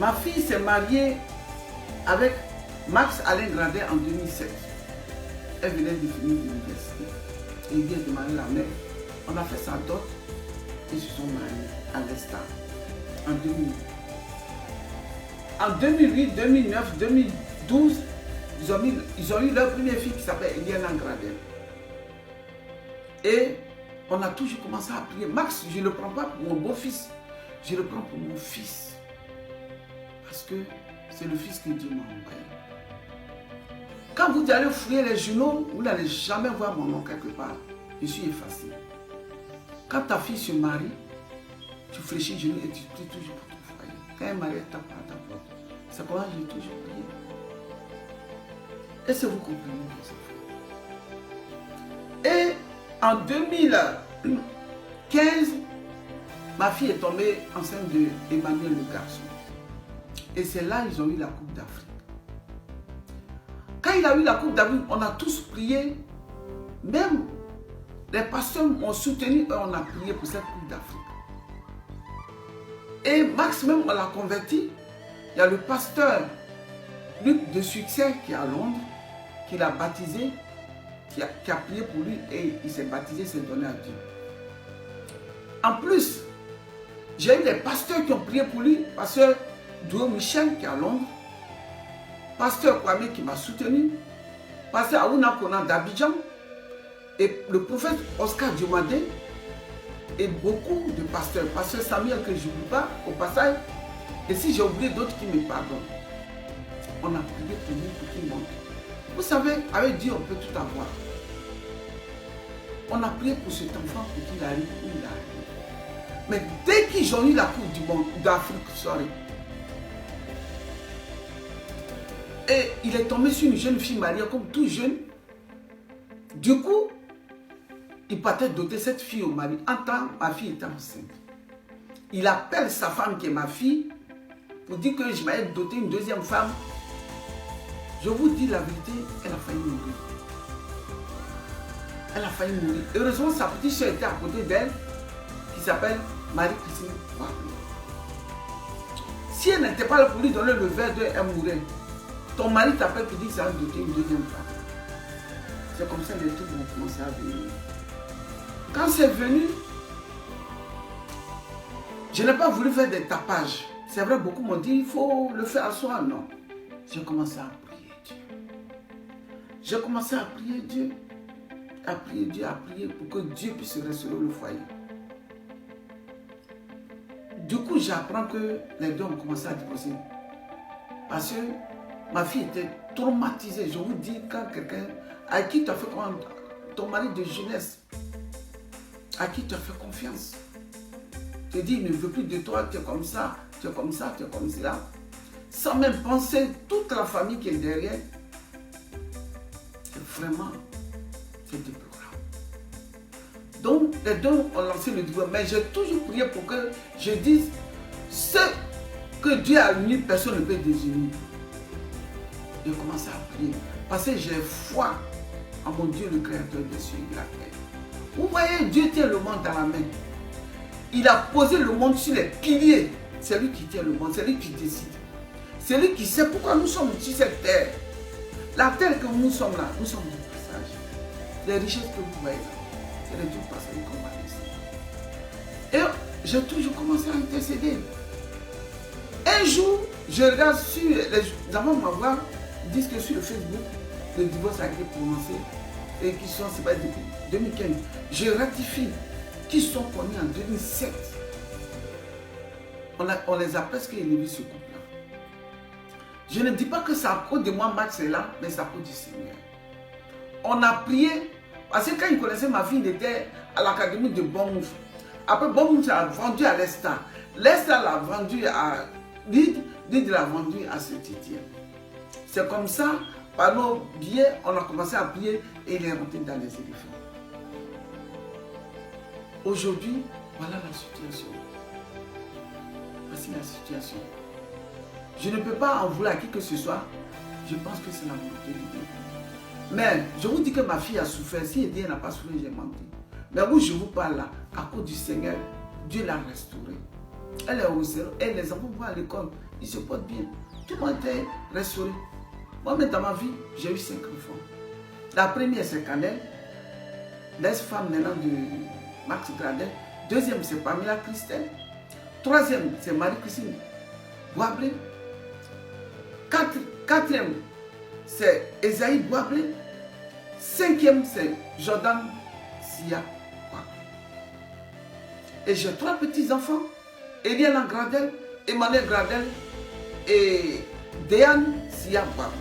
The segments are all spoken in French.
Ma fille s'est mariée avec Max Alain Gradin en 2007. Elle venait de finir l'université. Et il vient de marier la mère. On a fait sa dot. Ils se sont mariés à l'Estat en 2008. En 2008, 2009, 2012, ils ont eu leur première fille qui s'appelle Eliana Gradin. Et on a toujours commencé à prier. Max, je ne le prends pas pour mon beau-fils. Je le prends pour mon fils. Parce que c'est le fils que Dieu m'a envoyé. Quand vous allez fouiller les journaux, vous n'allez jamais voir mon nom quelque part. Je suis effacé. Quand ta fille se marie, tu fléchis les genoux et tu pries toujours pour ton foyer. Quand un mari tape à ta porte, c'est comment j'ai toujours prié. Est-ce que vous comprenez, mes enfants? Et en 2015, ma fille est tombée enceinte d'Emmanuel le garçon. Et c'est là qu'ils ont eu la Coupe d'Afrique. Quand il a eu la Coupe d'Afrique, on a tous prié. Même les pasteurs m'ont soutenu et on a prié pour cette Coupe d'Afrique. Et Max même, on l'a converti. Il y a le pasteur Luc de Succès qui est à Londres, qui l'a baptisé, qui a prié pour lui et il s'est baptisé, s'est donné à Dieu. En plus, j'ai eu des pasteurs qui ont prié pour lui, pasteur Doué Michel qui est à Londres, pasteur Kwame qui m'a soutenu, pasteur Aouna Kona d'Abidjan, et le prophète Oscar Diomandé, et beaucoup de pasteurs, pasteur Samuel que je n'oublie pas au passage, et si j'ai oublié d'autres qui me pardonnent. On a prié pour lui pour qu'il monte. Vous savez, avec Dieu on peut tout avoir. On a prié pour cet enfant pour qu'il arrive où il arrive. Mais dès qu'ils ont eu la Coupe du monde, d'Afrique, et il est tombé sur une jeune fille mariée comme tout jeune. Du coup, il partait doter cette fille au mari. En temps, ma fille était enceinte. Il appelle sa femme qui est ma fille pour dire que je m'avais doté une deuxième femme. Je vous dis la vérité, elle a failli mourir. Elle a failli mourir. Heureusement, sa petite soeur était à côté d'elle, qui s'appelle Marie-Christine Wapou. Si elle n'était pas là pour lui donner le verre d'eau, elle mourrait. Ton mari t'appelle pour dire que ça va doter une deuxième femme. C'est comme ça que les trucs vont commencer à venir. Quand c'est venu, je n'ai pas voulu faire des tapages. C'est vrai, beaucoup m'ont dit, il faut le faire à soi. Non. J'ai commencé à prier Dieu. J'ai commencé à prier Dieu. À prier Dieu, à prier pour que Dieu puisse restaurer le foyer. Du coup, j'apprends que les deux ont commencé à divorcer. Parce que ma fille était traumatisée. Je vous dis, quand quelqu'un à qui tu as fait comment, ton mari de jeunesse, à qui tu as fait confiance, te dit, il ne veut plus de toi, tu es comme ça, tu es comme ça, tu es comme cela. Sans même penser toute la famille qui est derrière. C'est vraiment, c'est déplorable. Donc, les deux ont lancé le divorce. Mais j'ai toujours prié pour que je dise, ce que Dieu a uni, personne ne peut désunir. J'ai commencé à prier. Parce que j'ai foi en mon Dieu, le Créateur des cieux et de la terre. Vous voyez, Dieu tient le monde dans la main. Il a posé le monde sur les piliers. C'est lui qui tient le monde, c'est lui qui décide. C'est lui qui sait pourquoi nous sommes sur cette terre. La terre que nous sommes là, nous sommes du passage. Les richesses que vous voyez là, c'est les du passage qu'on va laisser. Et j'ai toujours commencé à intercéder. Un jour, je regarde sur les enfants m'envoient, ils disent que sur le Facebook, le divorce a été prononcé et qu'ils sont séparés depuis 2015. Je ratifie qu'ils sont connus en 2007. On les a presque élevés ce couple-là. Je ne dis pas que c'est à cause de moi, Max est là, mais c'est à cause du Seigneur. On a prié, parce que quand il connaissait ma fille, il était à l'académie de Bournemouth. Après, Bournemouth a vendu à Leicester. Leicester l'a vendu à Leeds, Leeds l'a vendu à Saint-Étienne. C'est comme ça, par nos billets, on a commencé à prier et il est rentré dans les éléphants. Aujourd'hui, voilà la situation. Voici la situation. Je ne peux pas en vouloir à qui que ce soit. Je pense que c'est la volonté de Dieu. Mais je vous dis que ma fille a souffert. Si elle n'a pas souffert, j'ai menti. Mais où je vous parle là, à cause du Seigneur, Dieu l'a restaurée. Elle est au cerveau. Et les enfants vont à l'école. ils se portent bien. Tout le monde était restauré. Moi-même, dans ma vie, j'ai eu 5 enfants. La première, c'est Canel, l'ex-femme maintenant de Max Gradel. Deuxième, c'est Pamela Christelle. Troisième, c'est Marie-Christine Boablé. Quatrième, c'est Esaïe Boablé. Cinquième, c'est Jordan Sia. Et j'ai 3 petits-enfants. Eliana Gradel, Emmanuel Gradel et Déane Sia Boablé.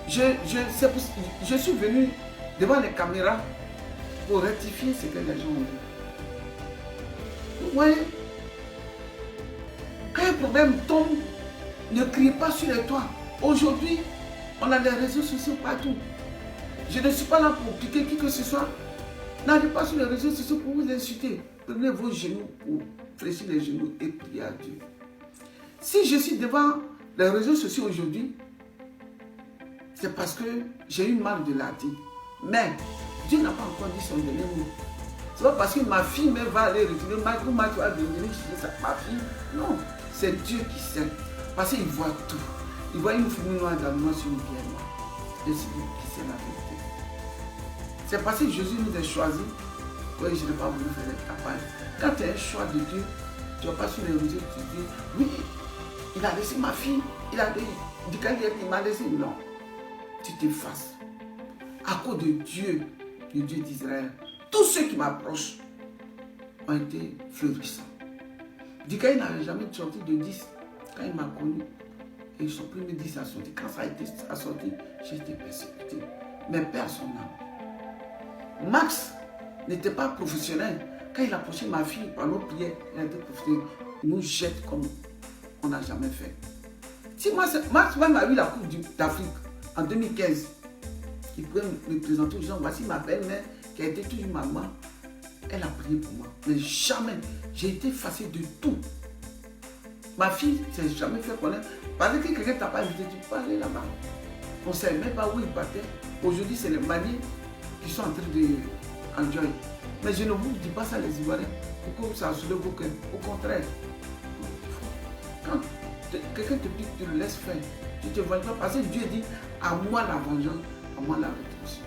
Je suis venu devant les caméras pour rectifier ce que les gens ont dit. Vous voyez, quand un problème tombe, ne criez pas sur les toits. Aujourd'hui, on a les réseaux sociaux partout. Je ne suis pas là pour piquer qui que ce soit. N'allez pas sur les réseaux sociaux pour vous insulter. Prenez vos genoux pour fléchir les genoux et prier à Dieu. Si je suis devant les réseaux sociaux aujourd'hui, c'est parce que j'ai eu mal de la dire. Mais Dieu n'a pas encore dit son dernier mot. Ce n'est pas parce que ma fille va aller retirer ma va venir chez ma fille. Non, c'est Dieu qui sait. Parce qu'il voit tout. Il voit une fumée noire dans le noir sur une pierre noire. Et c'est lui qui sait la vérité. C'est parce que Jésus nous a choisis. Oui, je n'ai pas voulu faire cette campagne. Quand tu as un choix de Dieu, tu ne vas pas sur les réseaux, tu dis, oui, il a laissé ma fille, il m'a laissé. Non, tu t'effaces. À cause de Dieu, le Dieu d'Israël, tous ceux qui m'approchent ont été fleurissants. Dikaï n'avait jamais sorti de 10 quand il m'a connu. Et son premier 10 a sorti. Quand ça a été sorti, j'ai été persécuté. Mais père son âme. Max n'était pas professionnel. Quand il a approché ma fille par nos prières, il a été professionnel. Il nous jette comme on n'a jamais fait. Si Max même a eu la Coupe d'Afrique en 2015, il pouvait me présenter aux gens, voici ma belle-mère qui a été toujours maman. Elle a prié pour moi. Mais jamais, j'ai été effacé de tout. Ma fille ne s'est jamais fait connaître. Parce que quelqu'un t'a pas invité, tu peux aller là-bas. On ne savait même pas où il partait. Aujourd'hui, c'est les Maliens qui sont en train de enjoy. Mais je ne vous dis pas ça, les Ivoiriens, pour que ça soulève vos cœurs. Au contraire, quand quelqu'un te pique, tu le laisses faire. Tu ne te vois pas. Parce que Dieu dit, à moi la vengeance, à moi la rétribution.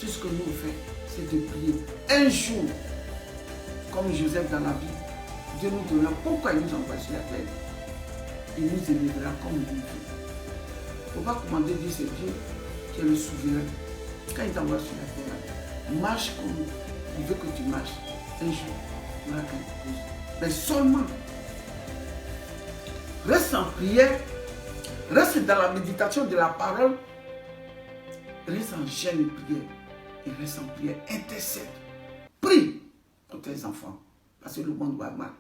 Tout ce que nous faisons, c'est de prier. Un jour, comme Joseph dans la Bible, Dieu nous donnera pourquoi il nous envoie sur la terre. Il nous élèvera comme Dieu. Il ne faut pas commander Dieu, c'est Dieu qui est le souverain. Quand il t'envoie sur la terre, marche comme il veut que tu marches. Un jour, il y aura quelque chose. Mais seulement, reste en prière, reste dans la méditation de la parole, reste en jeûne et prière. Et reste en prière, intercède. Prie pour tes enfants. Parce que le monde va mal.